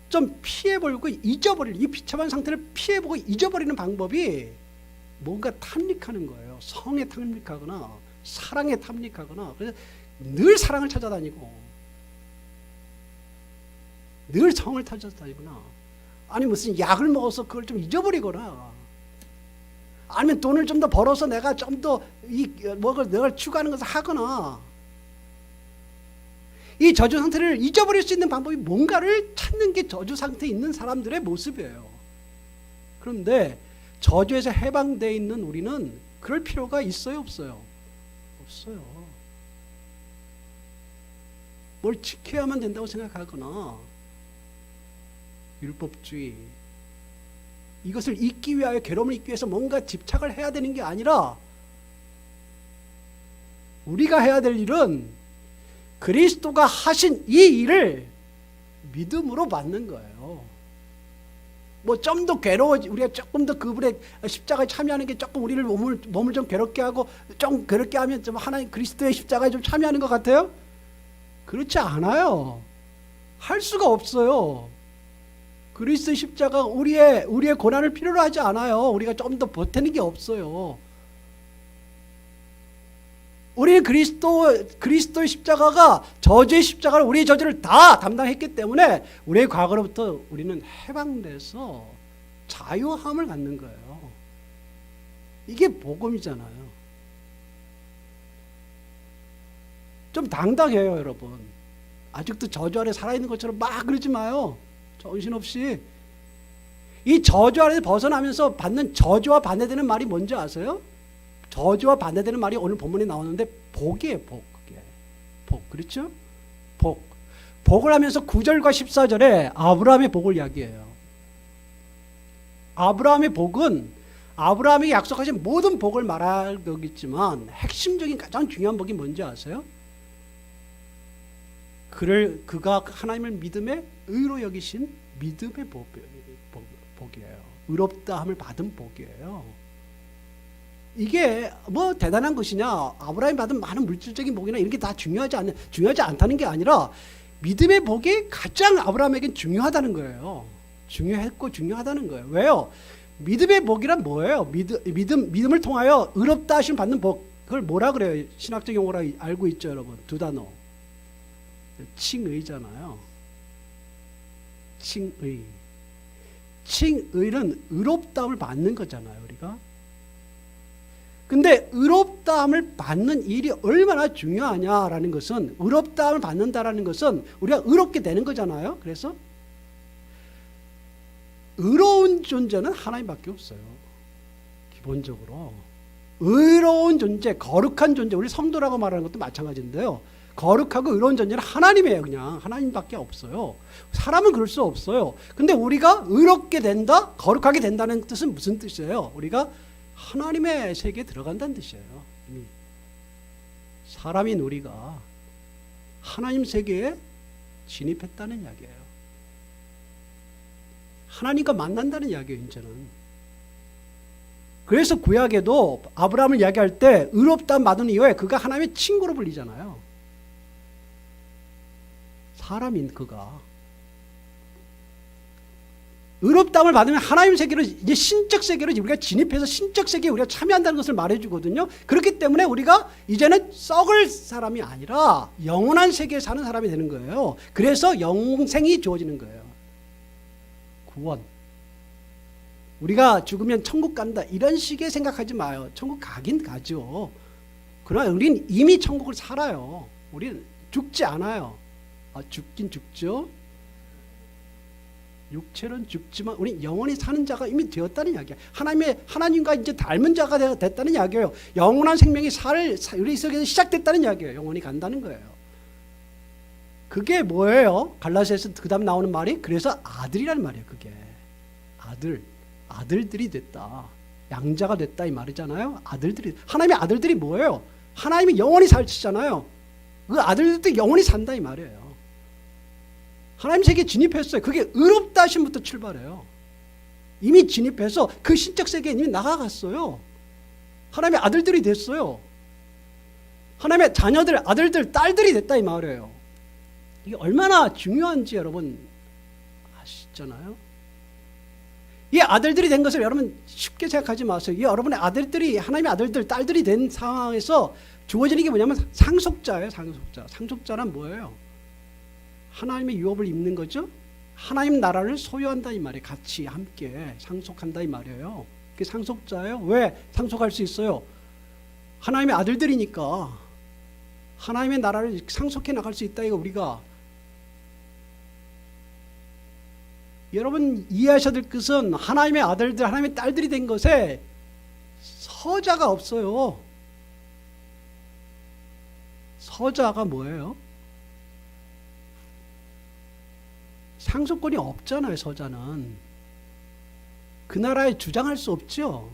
Speaker 2: 좀 피해버리고 잊어버리는, 이 비참한 상태를 피해보고 잊어버리는 방법이 뭔가 탐닉하는 거예요. 성에 탐닉하거나 사랑에 탐닉하거나. 그래서 늘 사랑을 찾아다니고 늘 성을 찾아다니거나 아니 무슨 약을 먹어서 그걸 좀 잊어버리거나 아니면 돈을 좀 더 벌어서 내가 좀 더 내가 추구하는 것을 하거나 이 저주 상태를 잊어버릴 수 있는 방법이 뭔가를 찾는 게 저주 상태에 있는 사람들의 모습이에요. 그런데 저주에서 해방되어 있는 우리는 그럴 필요가 있어요, 없어요? 없어요. 뭘 지켜야만 된다고 생각하거나 율법주의 이것을 잊기 위하여 괴로움을 잊기 위해서 뭔가 집착을 해야 되는 게 아니라 우리가 해야 될 일은 그리스도가 하신 이 일을 믿음으로 받는 거예요. 뭐 좀 더 우리가 조금 더 그분의 십자가에 참여하는 게 조금 우리를 몸을 좀 괴롭게 하고 좀 괴롭게 하면 좀 하나님 그리스도의 십자가에 좀 참여하는 것 같아요? 그렇지 않아요. 할 수가 없어요. 그리스도의 십자가 우리의 고난을 필요로 하지 않아요. 우리가 좀 더 보태는 게 없어요. 우리는 그리스도의 십자가가 저주의 십자가를 우리의 저주를 다 담당했기 때문에 우리의 과거로부터 우리는 해방돼서 자유함을 갖는 거예요. 이게 복음이잖아요. 좀 당당해요, 여러분. 아직도 저주 아래 살아있는 것처럼 막 그러지 마요. 정신없이. 이 저주 아래서 벗어나면서 받는 저주와 반대되는 말이 뭔지 아세요? 저주와 반대되는 말이 오늘 본문에 나오는데 복이에요. 복. 그게. 복. 그렇죠? 복. 복을 하면서 9절과 14절에 아브라함의 복을 이야기해요. 아브라함의 복은 아브라함에게 약속하신 모든 복을 말할 거겠지만 핵심적인 가장 중요한 복이 뭔지 아세요? 그가 하나님을 믿음의 의로 여기신 믿음의 복이에요. 의롭다함을 받은 복이에요. 이게 뭐 대단한 것이냐, 아브라함이 받은 많은 물질적인 복이나 이런 게 다 중요하지 않다는 게 아니라 믿음의 복이 가장 아브라함에겐 중요하다는 거예요. 중요했고 중요하다는 거예요. 왜요? 믿음의 복이란 뭐예요? 믿음을 통하여 의롭다 하심 받는 복. 그걸 뭐라 그래요? 신학적 용어로 알고 있죠, 여러분. 두 단어. 칭의잖아요. 칭의. 칭의는 의롭다함을 받는 거잖아요, 우리가. 근데 의롭다함을 받는 일이 얼마나 중요하냐라는 것은, 의롭다함을 받는다라는 것은 우리가 의롭게 되는 거잖아요. 그래서 의로운 존재는 하나님밖에 없어요. 기본적으로 의로운 존재, 거룩한 존재, 우리 성도라고 말하는 것도 마찬가지인데요. 거룩하고 의로운 존재는 하나님이에요. 그냥 하나님밖에 없어요. 사람은 그럴 수 없어요. 근데 우리가 의롭게 된다, 거룩하게 된다는 뜻은 무슨 뜻이에요? 우리가 하나님의 세계에 들어간다는 뜻이에요. 이미 사람인 우리가 하나님 세계에 진입했다는 이야기예요. 하나님과 만난다는 이야기예요, 이제는. 그래서 구약에도 아브라함을 이야기할 때 의롭다 받은 이후에 그가 하나님의 친구로 불리잖아요. 사람인 그가 의롭다함을 받으면 하나님 세계로, 이제 신적 세계로 우리가 진입해서 신적 세계에 우리가 참여한다는 것을 말해주거든요. 그렇기 때문에 우리가 이제는 썩을 사람이 아니라 영원한 세계에 사는 사람이 되는 거예요. 그래서 영생이 주어지는 거예요. 구원. 우리가 죽으면 천국 간다 이런 식의 생각하지 마요. 천국 가긴 가죠. 그러나 우리는 이미 천국을 살아요. 우리는 죽지 않아요. 죽긴 죽죠. 육체는 죽지만 우리 영원히 사는 자가 이미 되었다는 이야기야. 하나님과 이제 닮은 자가 됐다는 이야기예요. 영원한 생명이 우리 속에서 시작됐다는 이야기예요. 영원히 간다는 거예요. 그게 뭐예요? 갈라디아서 그다음 나오는 말이 그래서 아들이라는 말이에요. 그게 아들들이 됐다. 양자가 됐다 이 말이잖아요. 아들들이, 하나님의 아들들이 뭐예요? 하나님이 영원히 살시잖아요. 그 아들들도 영원히 산다 이 말이에요. 하나님 세계에 진입했어요. 그게 의롭다 하심부터 출발해요. 이미 진입해서 그 신적 세계에 이미 나가갔어요. 하나님의 아들들이 됐어요. 하나님의 자녀들, 아들들, 딸들이 됐다 이 말이에요. 이게 얼마나 중요한지 여러분 아시잖아요. 이 아들들이 된 것을 여러분 쉽게 생각하지 마세요. 이 여러분의 아들들이 하나님의 아들들, 딸들이 된 상황에서 주어지는 게 뭐냐면 상속자예요. 상속자란 뭐예요? 하나님의 유업을 입는 거죠. 하나님 나라를 소유한다 이 말이에요. 같이 함께 상속한다 이 말이에요. 그게 상속자예요. 왜 상속할 수 있어요? 하나님의 아들들이니까 하나님의 나라를 상속해 나갈 수 있다. 이거 우리가 여러분 이해하셔야 될 것은 하나님의 아들들, 하나님의 딸들이 된 것에 서자가 없어요. 서자가 뭐예요? 상속권이 없잖아요. 서자는 그 나라에 주장할 수 없죠.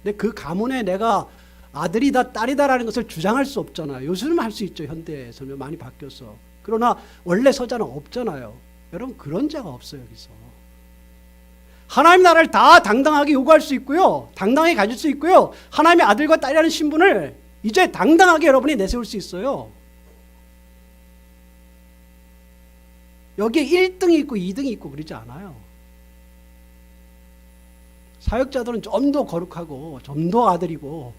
Speaker 2: 근데 그 가문에 내가 아들이다 딸이다라는 것을 주장할 수 없잖아요. 요즘은 할 수 있죠. 현대에서는 많이 바뀌어서. 그러나 원래 서자는 없잖아요. 여러분 그런 자가 없어요. 여기서. 하나님 나라를 다 당당하게 요구할 수 있고요. 당당하게 가질 수 있고요. 하나님의 아들과 딸이라는 신분을 이제 당당하게 여러분이 내세울 수 있어요. 여기에 1등이 있고 2등이 있고 그러지 않아요. 사역자들은 좀 더 거룩하고 좀 더 아들이고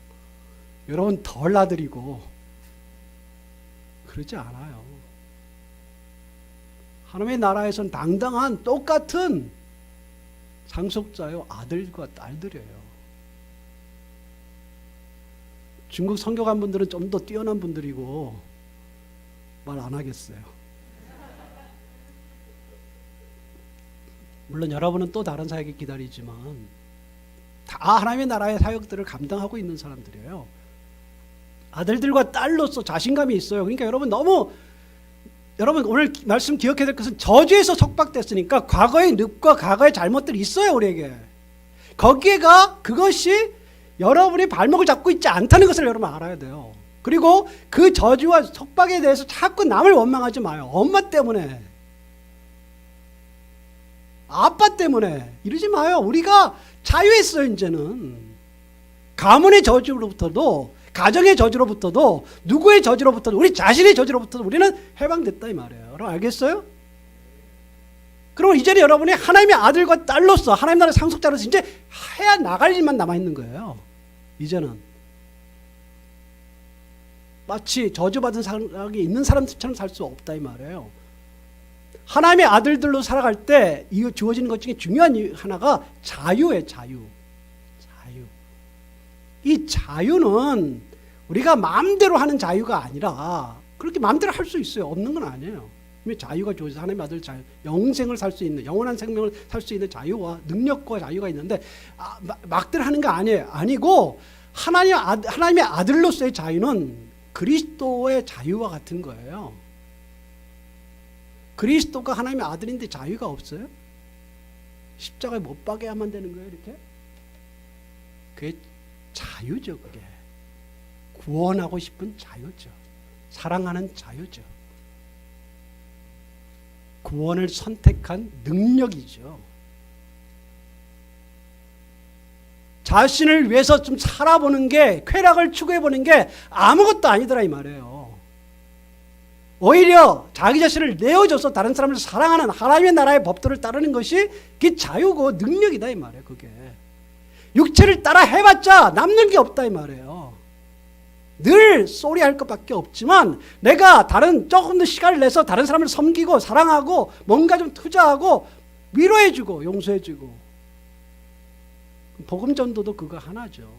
Speaker 2: 여러분 덜 아들이고 그러지 않아요. 하나님의 나라에서는 당당한 똑같은 상속자요 아들과 딸들이에요. 중국 선교관 분들은 좀 더 뛰어난 분들이고 말 안 하겠어요. 물론 여러분은 또 다른 사역이 기다리지만 다 하나님의 나라의 사역들을 감당하고 있는 사람들이에요. 아들들과 딸로서 자신감이 있어요. 그러니까 여러분 오늘 말씀 기억해야 될 것은 저주에서 속박됐으니까 과거의 늪과 과거의 잘못들이 있어요. 우리에게. 거기에가 그것이 여러분이 발목을 잡고 있지 않다는 것을 여러분 알아야 돼요. 그리고 그 저주와 속박에 대해서 자꾸 남을 원망하지 마요. 엄마 때문에, 아빠 때문에 이러지 마요. 우리가 자유했어요. 이제는 가문의 저주로부터도, 가정의 저주로부터도, 누구의 저주로부터도, 우리 자신의 저주로부터도 우리는 해방됐다 이 말이에요. 여러분 알겠어요? 그럼 이제는 여러분이 하나님의 아들과 딸로서 하나님 나라의 상속자로서 이제 해야 나갈 일만 남아있는 거예요. 이제는 마치 저주받은 사람이 있는 사람들처럼 살 수 없다 이 말이에요. 하나님의 아들들로 살아갈 때 이 주어지는 것 중에 중요한 하나가 자유예요. 자유. 이 자유는 우리가 마음대로 하는 자유가 아니라 그렇게 마음대로 할 수 있어요. 없는 건 아니에요. 자유가 주어져서 하나님의 아들 자유, 영생을 살 수 있는, 영원한 생명을 살 수 있는 자유와 능력과 자유가 있는데 막대로 하는 거 아니에요. 아니고 하나님의 아들로서의 자유는 그리스도의 자유와 같은 거예요. 그리스도가 하나님의 아들인데 자유가 없어요? 십자가에 못 박아야만 되는 거예요, 이렇게? 그게 자유죠, 그게. 구원하고 싶은 자유죠. 사랑하는 자유죠. 구원을 선택한 능력이죠. 자신을 위해서 좀 살아보는 게, 쾌락을 추구해보는 게 아무것도 아니더라 이 말이에요. 오히려 자기 자신을 내어줘서 다른 사람을 사랑하는 하나님의 나라의 법도를 따르는 것이 그게 자유고 능력이다 이 말이에요. 그게 육체를 따라 해봤자 남는 게 없다 이 말이에요. 늘 쏘리할 것밖에 없지만 내가 조금 더 시간을 내서 다른 사람을 섬기고 사랑하고 뭔가 좀 투자하고 위로해주고 용서해주고, 복음 전도도 그거 하나죠.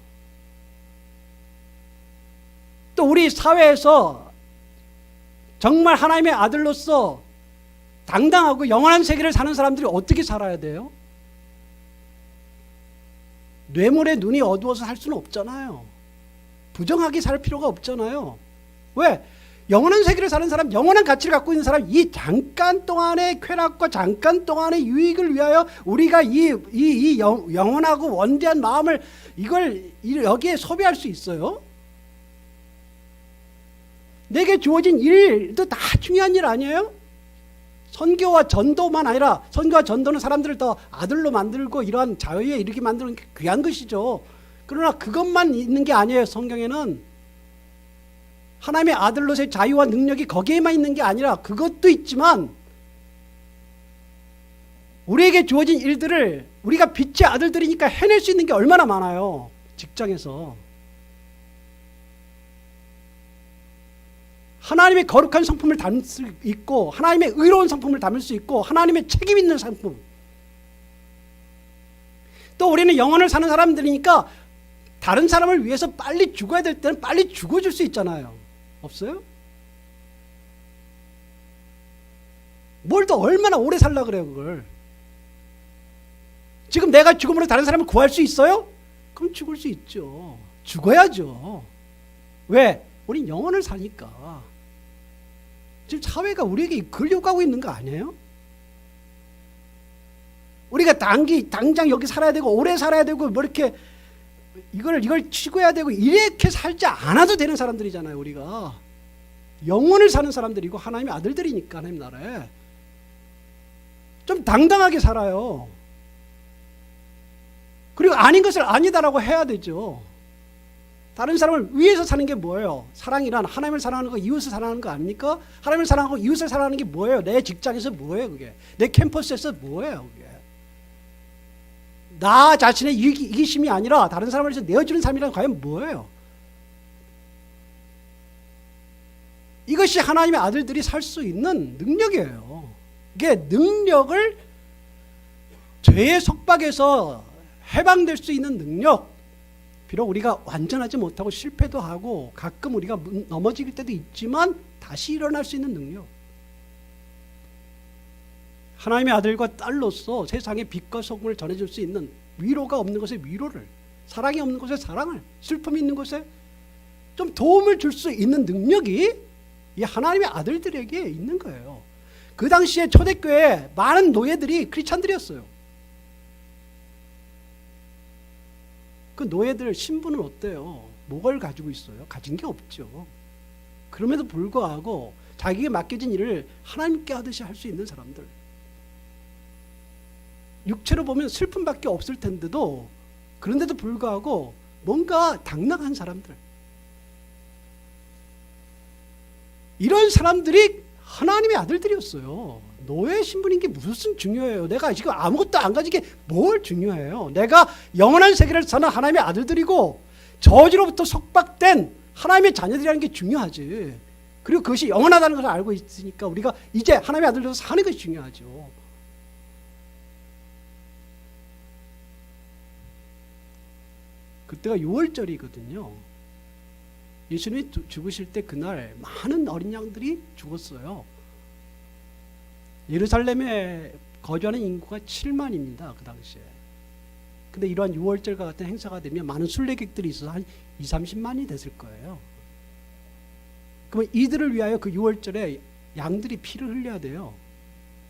Speaker 2: 또 우리 사회에서 정말 하나님의 아들로서 당당하고 영원한 세계를 사는 사람들이 어떻게 살아야 돼요? 뇌물에 눈이 어두워서 살 수는 없잖아요. 부정하게 살 필요가 없잖아요. 왜? 영원한 세계를 사는 사람, 영원한 가치를 갖고 있는 사람, 이 잠깐 동안의 쾌락과 잠깐 동안의 유익을 위하여 우리가 이 영원하고 원대한 마음을 여기에 소비할 수 있어요? 내게 주어진 일도 다 중요한 일 아니에요? 선교와 전도만 아니라, 선교와 전도는 사람들을 더 아들로 만들고 이러한 자유에 이르게 만드는 게 귀한 것이죠. 그러나 그것만 있는 게 아니에요. 성경에는 하나님의 아들로서의 자유와 능력이 거기에만 있는 게 아니라 그것도 있지만 우리에게 주어진 일들을 우리가 빛의 아들들이니까 해낼 수 있는 게 얼마나 많아요. 직장에서 하나님의 거룩한 성품을 담을 수 있고, 하나님의 의로운 성품을 담을 수 있고, 하나님의 책임 있는 성품. 또 우리는 영혼을 사는 사람들이니까 다른 사람을 위해서 빨리 죽어야 될 때는 빨리 죽어줄 수 있잖아요. 없어요? 뭘 더 얼마나 오래 살라 그래요, 그걸. 지금 내가 죽음으로 다른 사람을 구할 수 있어요? 그럼 죽을 수 있죠. 죽어야죠. 왜? 우린 영혼을 사니까. 지금 사회가 우리에게 그걸 요구하고 있는 거 아니에요? 우리가 당장 여기 살아야 되고 오래 살아야 되고 뭐 이렇게 이걸 추구해야 되고 이렇게 살지 않아도 되는 사람들이잖아요. 우리가 영원을 사는 사람들이고 하나님의 아들들이니까 하나님 나라에 좀 당당하게 살아요. 그리고 아닌 것을 아니다라고 해야 되죠. 다른 사람을 위해서 사는 게 뭐예요? 사랑이란 하나님을 사랑하는 거, 이웃을 사랑하는 거 아닙니까? 하나님을 사랑하고 이웃을 사랑하는 게 뭐예요? 내 직장에서 뭐예요, 그게? 내 캠퍼스에서 뭐예요, 그게? 나 자신의 이기심이 아니라 다른 사람을 위해서 내어주는 삶이란 과연 뭐예요? 이것이 하나님의 아들들이 살 수 있는 능력이에요. 이게 능력을 죄의 속박에서 해방될 수 있는 능력. 비록 우리가 완전하지 못하고 실패도 하고 가끔 우리가 넘어질 때도 있지만 다시 일어날 수 있는 능력. 하나님의 아들과 딸로서 세상에 빛과 소금을 전해줄 수 있는, 위로가 없는 곳에 위로를, 사랑이 없는 곳에 사랑을, 슬픔이 있는 곳에 좀 도움을 줄 수 있는 능력이 이 하나님의 아들들에게 있는 거예요. 그 당시에 초대교회에 많은 노예들이 크리스찬들이었어요. 그 노예들 신분은 어때요? 뭐를 가지고 있어요? 가진 게 없죠. 그럼에도 불구하고 자기에게 맡겨진 일을 하나님께 하듯이 할 수 있는 사람들. 육체로 보면 슬픔밖에 없을 텐데도 그런데도 불구하고 뭔가 당당한 사람들. 이런 사람들이 하나님의 아들들이었어요. 노예 신분인 게 무슨 중요해요? 내가 지금 아무것도 안 가진 게 뭘 중요해요? 내가 영원한 세계를 사는 하나님의 아들들이고 저주로부터 속박된 하나님의 자녀들이라는 게 중요하지. 그리고 그것이 영원하다는 것을 알고 있으니까 우리가 이제 하나님의 아들로서 사는 것이 중요하죠. 그때가 6월절이거든요. 예수님이 죽으실 때 그날 많은 어린 양들이 죽었어요. 예루살렘에 거주하는 인구가 7만입니다. 그 당시에. 근데 이러한 6월절과 같은 행사가 되면 많은 순례객들이 있어서 한 2, 30만이 됐을 거예요. 그러면 이들을 위하여 그 6월절에 양들이 피를 흘려야 돼요.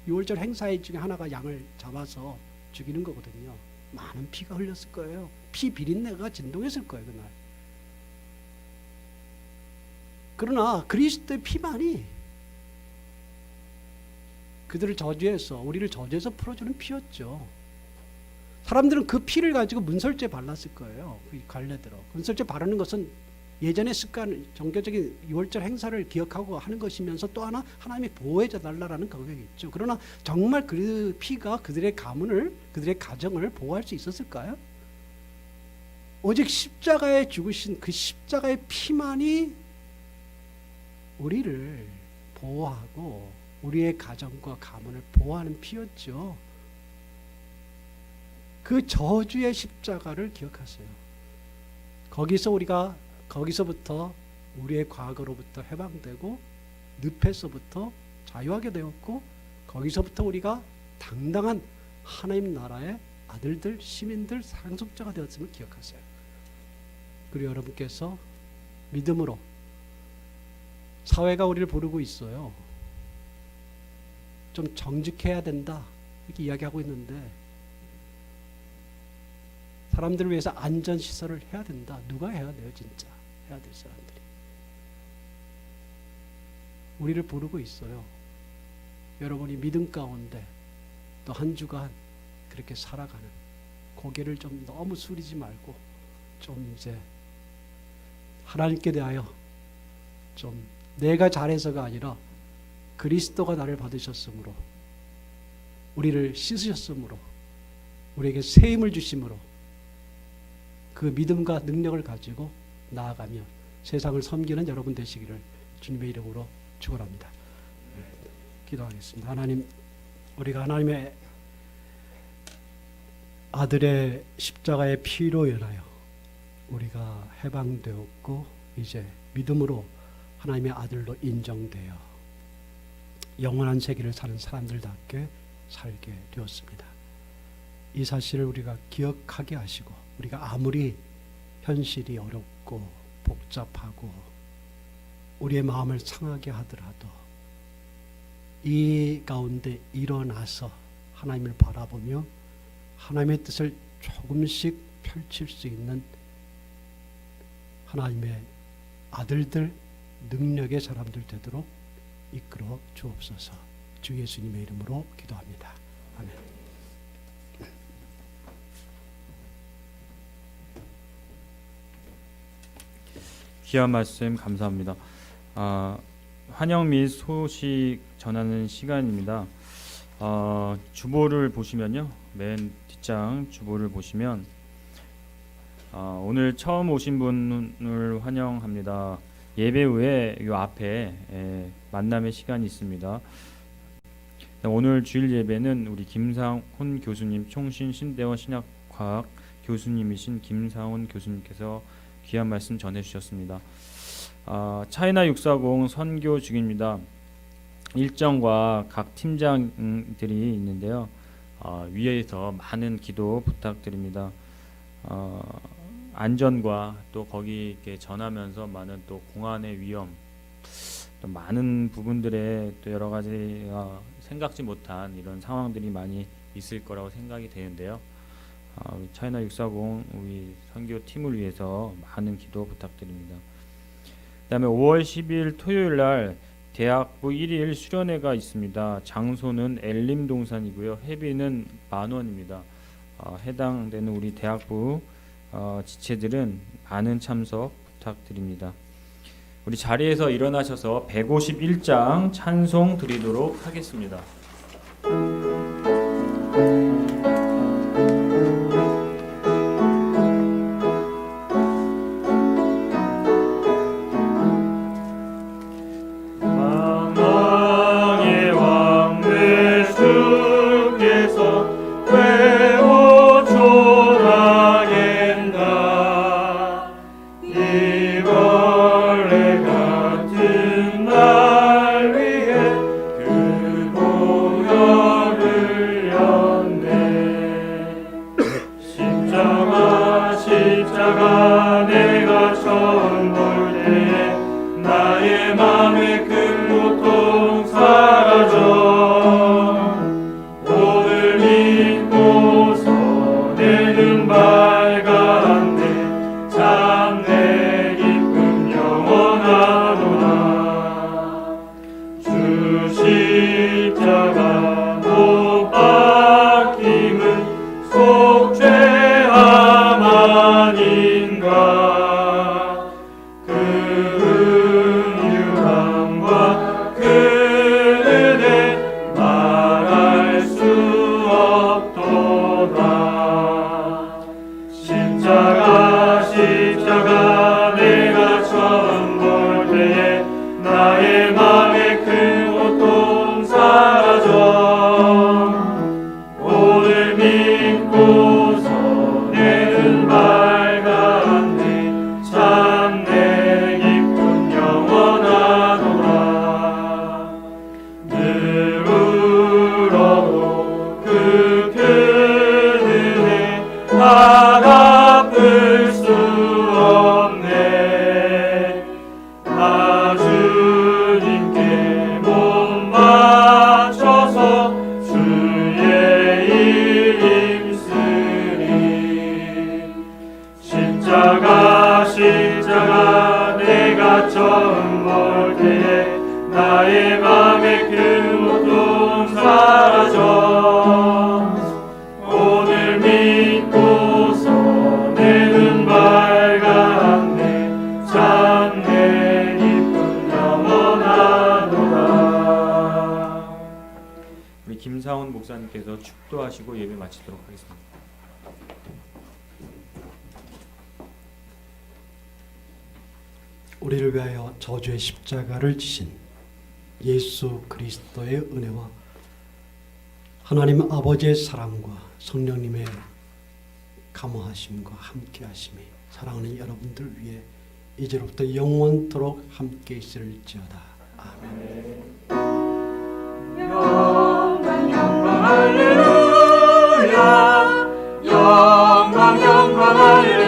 Speaker 2: 6월절 행사 중에 하나가 양을 잡아서 죽이는 거거든요. 많은 피가 흘렸을 거예요. 피 비린내가 진동했을 거예요, 그날. 그러나 그리스도의 피만이 그들을 저주해서, 우리를 저주해서 풀어주는 피였죠. 사람들은 그 피를 가지고 문설주에 발랐을 거예요. 그 관례대로. 문설주에 바르는 것은 예전의 습관, 종교적인 6월절 행사를 기억하고 하는 것이면서 또 하나 하나님이 보호해 달라라는 거격이 있죠. 그러나 정말 그 피가 그들의 가문을, 그들의 가정을 보호할 수 있었을까요? 오직 십자가에 죽으신 그 십자가의 피만이 우리를 보호하고 우리의 가정과 가문을 보호하는 피였죠. 그 저주의 십자가를 기억하세요. 거기서부터 우리의 과거로부터 해방되고 늪에서부터 자유하게 되었고 거기서부터 우리가 당당한 하나님 나라의 아들들, 시민들, 상속자가 되었음을 기억하세요. 그리고 여러분께서 믿음으로 사회가 우리를 부르고 있어요. 좀 정직해야 된다 이렇게 이야기하고 있는데 사람들을 위해서 안전시설을 해야 된다. 누가 해야 돼요? 진짜 해야 될 사람들이 우리를 부르고 있어요. 여러분이 믿음 가운데 또 한 주간 그렇게 살아가는, 고개를 좀 너무 숙이지 말고 좀 이제 하나님께 대하여 좀 내가 잘해서가 아니라 그리스도가 나를 받으셨으므로, 우리를 씻으셨으므로, 우리에게 새 힘을 주심으로 그 믿음과 능력을 가지고 나아가며 세상을 섬기는 여러분 되시기를 주님의 이름으로 축원합니다. 기도하겠습니다. 하나님, 우리가 하나님의 아들의 십자가의 피로 인하여 우리가 해방되었고 이제 믿음으로 하나님의 아들로 인정되어 영원한 세계를 사는 사람들답게 살게 되었습니다. 이 사실을 우리가 기억하게 하시고 우리가 아무리 현실이 어렵고 복잡하고 우리의 마음을 상하게 하더라도 이 가운데 일어나서 하나님을 바라보며 하나님의 뜻을 조금씩 펼칠 수 있는 하나님의 아들들, 능력의 사람들 되도록 이끌어 주옵소서. 주 예수님의 이름으로 기도합니다. 아멘.
Speaker 1: 귀한 말씀 감사합니다. 환영 및 소식 전하는 시간입니다. 주보를 보시면요, 맨 뒷장 주보를 보시면 오늘 처음 오신 분을 환영합니다. 예배 후에 이 앞에 만남의 시간이 있습니다. 오늘 주일 예배는 우리 김상훈 교수님, 총신 신대원 신약과학 교수님이신 김상훈 교수님께서 귀한 말씀 전해주셨습니다. 차이나 640 선교 중입니다. 일정과 각 팀장들이 있는데요. 위에서 많은 기도 부탁드립니다. 안전과 또 거기 이렇게 전하면서 많은 또 공안의 위험, 또 많은 부분들에 또 여러 가지 생각지 못한 이런 상황들이 많이 있을 거라고 생각이 되는데요. 우리 차이나 640 우리 선교 팀을 위해서 많은 기도 부탁드립니다. 그다음에 5월 10일 토요일 날 대학부 1일 수련회가 있습니다. 장소는 엘림동산이고요. 회비는 10,000원입니다. 해당되는 우리 대학부 지체들은 많은 참석 부탁드립니다. 우리 자리에서 일어나셔서 151장 찬송 드리도록 하겠습니다.
Speaker 3: 십자가 내가 처음 볼 때에 나의 맘에 큰 고통 사라져 오늘 믿고서 내 눈 밝았네 참 내 기쁨 영원하도다 주 십자가 못 박힘은 속죄함 아닌가 그 은유함과 그 은혜 말할 수 없도다 십자가 내가 처음 볼 때에 나의 맘에 큰 고통 사라져 오늘 믿고서 내 눈 밝았네 참 내 기쁨 영원하도다 늘 울어도 그 큰 은혜 다 갚을 수 없네 나 주님께 몸 바쳐서 주의 일 힘쓰리 십자가 내가 처음 볼 때에 나의 맘에 큰 고통 사라져 오늘 믿고서 내 눈 밝았네 참 내 기쁨 영원하도다
Speaker 1: 우리 김상훈 목사님께서 축도하시고 예배 마치도록 하겠습니다.
Speaker 2: 우리를 위하여 저주의 십자가를 지신 예수 그리스도의 은혜와 하나님 아버지의 사랑과 성령님의 감화하심과 함께하심이 사랑하는 여러분들 위해 이제로부터 영원토록 함께 있을지어다. 아멘.
Speaker 3: 영광 할렐루야 영광 할렐루야